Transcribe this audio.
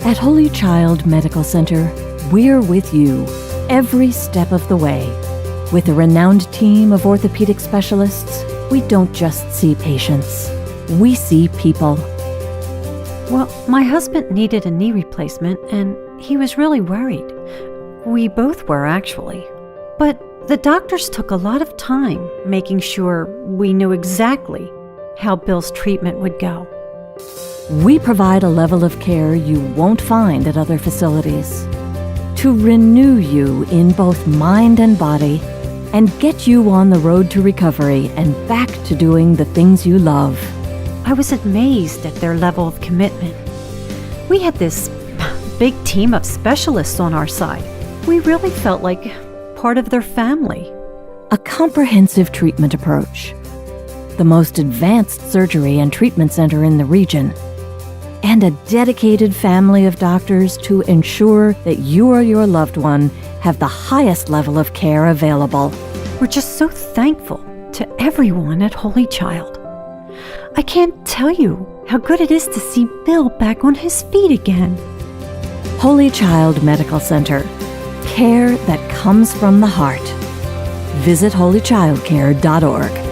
At Holy Child Medical Center, we're with you every step of the way. With a renowned team of orthopedic specialists, we don't just see patients, we see people. Well, my husband needed a knee replacement, and he was really worried. We both were, actually. But the doctors took a lot of time making sure we knew exactly how Bill's treatment would go. We provide a level of care you won't find at other facilities to renew you in both mind and body and get you on the road to recovery and back to doing the things you love. I was amazed at their level of commitment. We had this big team of specialists on our side. We really felt like part of their family. A comprehensive treatment approach, the most advanced surgery and treatment center in the region, and a dedicated family of doctors to ensure that you or your loved one have the highest level of care available. We're just so thankful to everyone at Holy Child. I can't tell you how good it is to see Bill back on his feet again. Holy Child Medical Center. Care that comes from the heart. Visit holychildcare.org.